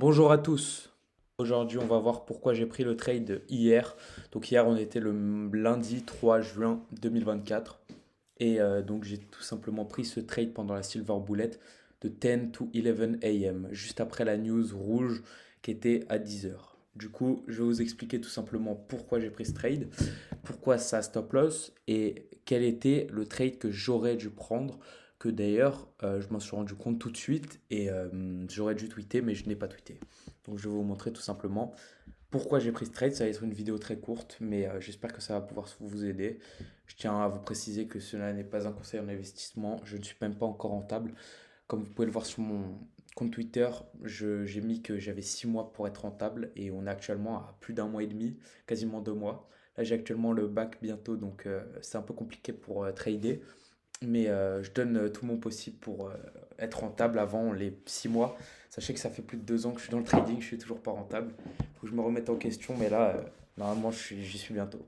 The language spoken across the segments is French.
Bonjour à tous. Aujourd'hui, on va voir pourquoi j'ai pris le trade hier. Donc hier, on était le lundi 3 juin 2024. Donc j'ai tout simplement pris ce trade pendant la Silver Bullet de 10 to 11 a.m. juste après la news rouge qui était à 10 heures. Du coup, je vais vous expliquer tout simplement pourquoi j'ai pris ce trade, pourquoi ça stop loss et quel était le trade que j'aurais dû prendre, que d'ailleurs je m'en suis rendu compte tout de suite et j'aurais dû tweeter mais je n'ai pas tweeté. Donc je vais vous montrer tout simplement pourquoi j'ai pris ce trade. Ça va être une vidéo très courte mais j'espère que ça va pouvoir vous aider. Je tiens à vous préciser que cela n'est pas un conseil en investissement, je ne suis même pas encore rentable. Comme vous pouvez le voir sur mon compte Twitter, j'ai mis que j'avais 6 mois pour être rentable et on est actuellement à plus d'un mois et demi, quasiment 2 mois. Là, j'ai actuellement le bac bientôt, donc c'est un peu compliqué pour trader. Mais je donne tout mon possible pour être rentable avant les 6 mois. Sachez que ça fait plus de 2 ans que je suis dans le trading, je suis toujours pas rentable. Il faut que je me remette en question, mais là, normalement, j'y suis bientôt.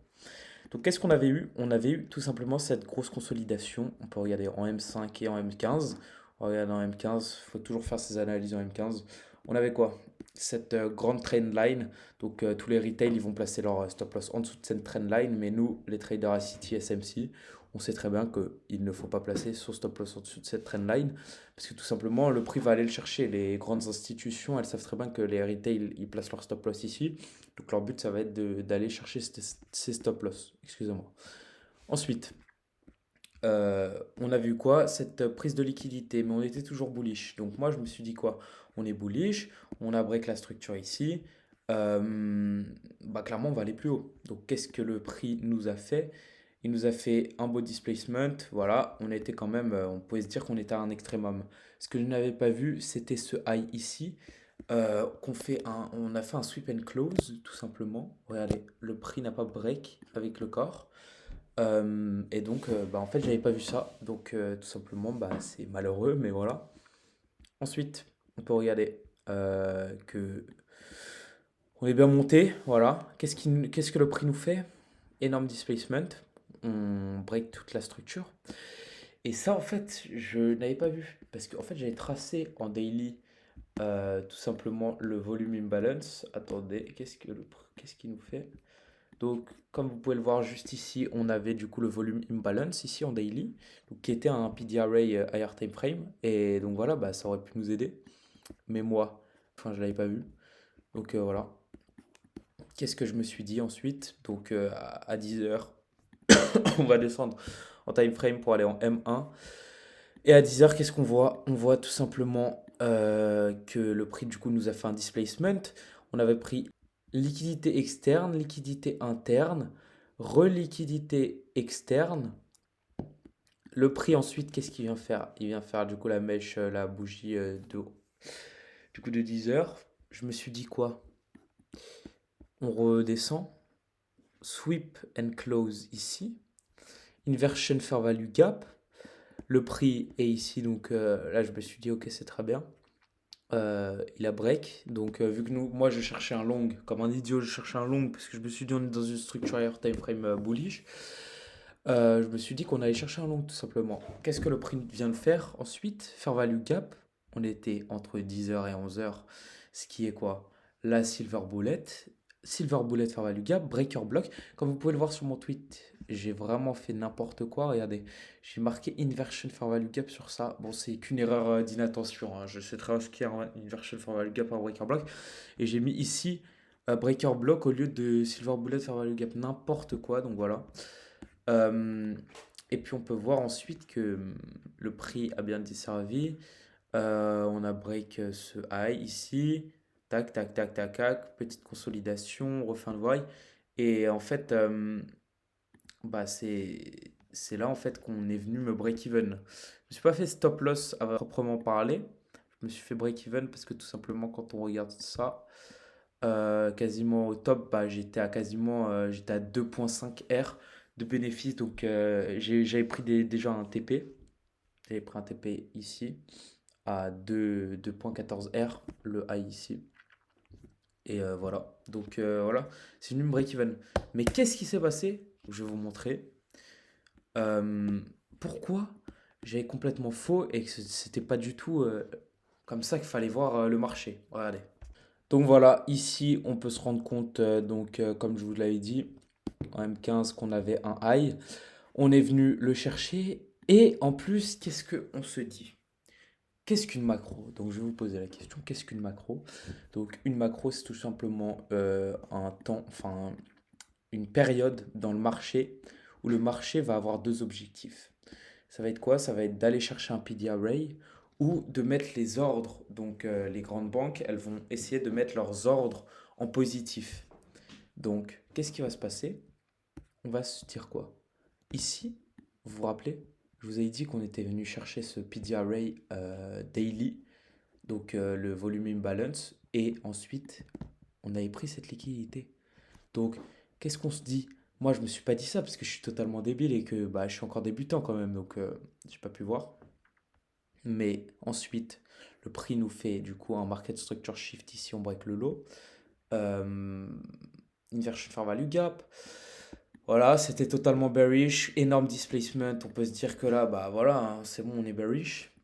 Donc, qu'est-ce qu'on avait eu? On avait eu tout simplement cette grosse consolidation. On peut regarder en M5 et en M15. On regarde en M15, il faut toujours faire ses analyses en M15. On avait quoi? Cette grande trend line. Donc, tous les retails, ils vont placer leur stop loss en dessous de cette trend line. Mais nous, les traders ICT, SMC, on sait très bien qu'il ne faut pas placer son stop loss en dessous de cette trend line. Parce que tout simplement, le prix va aller le chercher. Les grandes institutions, elles savent très bien que les retails, ils placent leur stop loss ici. Donc leur but, ça va être d'aller chercher ces stop loss. Excusez-moi. Ensuite, on a vu quoi? Cette prise de liquidité, mais on était toujours bullish. Donc moi, je me suis dit quoi? On est bullish, on a break la structure ici. Bah clairement, on va aller plus haut. Donc qu'est-ce que le prix nous a fait? Il nous a fait un beau displacement. Voilà, on était quand même, on pouvait se dire qu'on était à un extrêmum. Ce que je n'avais pas vu, c'était ce high ici. On a fait un sweep and close, tout simplement. Regardez, le prix n'a pas break avec le corps. Bah, en fait, j'avais pas vu ça. Donc, tout simplement, bah, c'est malheureux, mais voilà. Ensuite, on peut regarder que on est bien monté. Voilà. Qu'est-ce que le prix nous fait? Énorme displacement. On break toute la structure. Et ça, en fait, je n'avais pas vu. Parce qu'en fait, j'avais tracé en daily tout simplement le volume imbalance. Attendez, qu'est-ce qu'il nous fait? Donc, comme vous pouvez le voir juste ici, on avait du coup le volume imbalance ici en daily, donc, qui était un PDRA higher time frame. Et donc voilà, bah, ça aurait pu nous aider. Mais moi, enfin, je l'avais pas vu. Donc voilà. Qu'est-ce que je me suis dit ensuite? Donc à 10 heures, on va descendre en time frame pour aller en M1. Et à 10 heures, qu'est-ce qu'on voit? On voit tout simplement que le prix du coup nous a fait un displacement. On avait pris liquidité externe, liquidité interne, reliquidité externe. Le prix ensuite, qu'est-ce qu'il vient faire? Il vient faire du coup la mèche, la bougie de 10 heures. Je me suis dit quoi? On redescend. Sweep and close ici. Inversion fair value gap. Le prix est ici, donc là je me suis dit ok c'est très bien. Il a break. Donc, vu que moi, je cherchais un long, comme un idiot, je cherchais un long parce que je me suis dit on est dans une structure higher time frame bullish. Je me suis dit qu'on allait chercher un long tout simplement. Qu'est-ce que le prix vient de faire ensuite? Fair value gap. On était entre 10 heures et 11 heures, ce qui est quoi? La silver bullet. Silver bullet fair value gap, breaker block. Comme vous pouvez le voir sur mon tweet, j'ai vraiment fait n'importe quoi. Regardez, j'ai marqué inversion fair value gap sur ça. Bon, c'est qu'une erreur d'inattention, hein. Je sais très bien ce qu'est un inversion fair value gap, un breaker block. Et j'ai mis ici breaker block au lieu de silver bullet fair value gap. N'importe quoi, donc voilà. Euh, et puis on peut voir ensuite que le prix a bien desservi. On a break ce high ici. Tac, tac, tac, tac, tac. Petite consolidation, refin de voie. Et en fait, bah c'est là en fait qu'on est venu me break even. Je me suis pas fait stop loss à proprement parler. Je me suis fait break even parce que tout simplement quand on regarde ça, quasiment au top, bah, j'étais à 2,5 R de bénéfice. Donc j'avais pris déjà un TP. J'avais pris un TP ici à 2,14 R, le high ici. Et voilà. Donc voilà, c'est une break-even. Mais qu'est-ce qui s'est passé? Je vais vous montrer. Euh, Pourquoi j'avais complètement faux et que c'était pas du tout comme ça qu'il fallait voir le marché. Regardez. Donc voilà, ici on peut se rendre compte, comme je vous l'avais dit, en M15 qu'on avait un high. On est venu le chercher et en plus, qu'est-ce qu'on se dit? Qu'est-ce qu'une macro? Donc je vais vous poser la question, qu'est-ce qu'une macro? Donc une macro, c'est tout simplement un temps, enfin une période dans le marché où le marché va avoir deux objectifs. Ça va être quoi? Ça va être d'aller chercher un PD array ou de mettre les ordres. Donc les grandes banques, elles vont essayer de mettre leurs ordres en positif. Donc qu'est-ce qui va se passer? On va se dire quoi? Ici, vous vous rappelez, je vous avais dit qu'on était venu chercher ce PD array daily, donc le volume imbalance, et ensuite on avait pris cette liquidité. Donc qu'est-ce qu'on se dit? Moi, je me suis pas dit ça parce que je suis totalement débile et que bah, je suis encore débutant quand même, donc j'ai pas pu voir. Mais ensuite, le prix nous fait du coup un market structure shift ici, on break le low. Euh, Inversion fair value gap. Voilà, c'était totalement bearish, énorme displacement. On peut se dire que là, bah voilà, hein, c'est bon, on est bearish.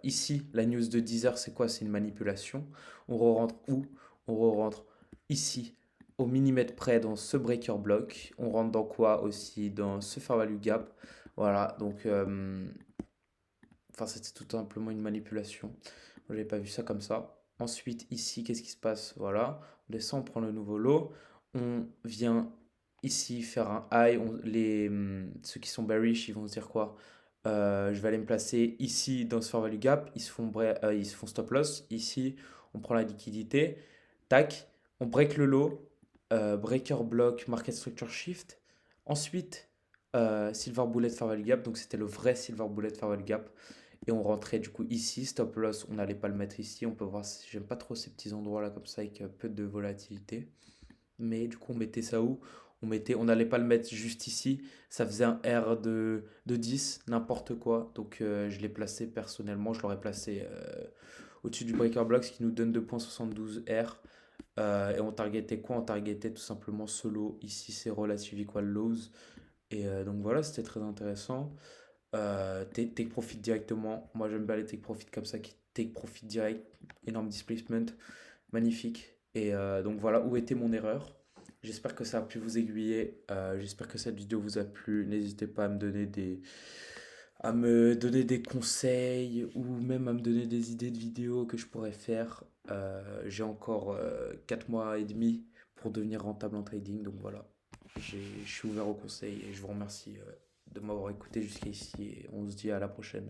Ici, la news de 10 heures, c'est quoi? C'est une manipulation. On re-rentre où? On re-rentre ici, au millimètre près, dans ce breaker block. On rentre dans quoi aussi? Dans ce fair value gap. Voilà, donc, enfin, c'était tout simplement une manipulation. Moi, j'avais pas vu ça comme ça. Ensuite, ici, qu'est-ce qui se passe? Voilà, on descend, on prend le nouveau lot. On vient ici faire un high. Ceux qui sont bearish, ils vont se dire quoi? Je vais aller me placer ici dans ce fair value gap. Ils se font stop loss. Ici, on prend la liquidité. Tac, on break le lot. Breaker block, market structure shift. Ensuite, silver bullet fair value gap. Donc, c'était le vrai silver bullet fair value gap. Et on rentrait du coup ici, stop loss, on n'allait pas le mettre ici. On peut voir, j'aime pas trop ces petits endroits là comme ça avec peu de volatilité. Mais du coup, on mettait ça où? On n'allait pas le mettre juste ici. Ça faisait un R de 10, n'importe quoi. Donc je l'ai placé personnellement, je l'aurais placé au-dessus du breaker block, ce qui nous donne 2,72 R. Et on targetait quoi? On targetait tout simplement ce lot. Ici, c'est relative equal lows. Et donc voilà, c'était très intéressant. Take profit directement. Moi, j'aime bien les take profit comme ça qui take profit direct. Énorme displacement. Magnifique. Et donc voilà où était mon erreur. J'espère que ça a pu vous aiguiller. J'espère que cette vidéo vous a plu. N'hésitez pas à me donner des conseils ou même à me donner des idées de vidéos que je pourrais faire. J'ai encore 4 mois et demi pour devenir rentable en trading. Donc voilà, je suis ouvert aux conseils et je vous remercie de m'avoir écouté jusqu'ici et on se dit à la prochaine.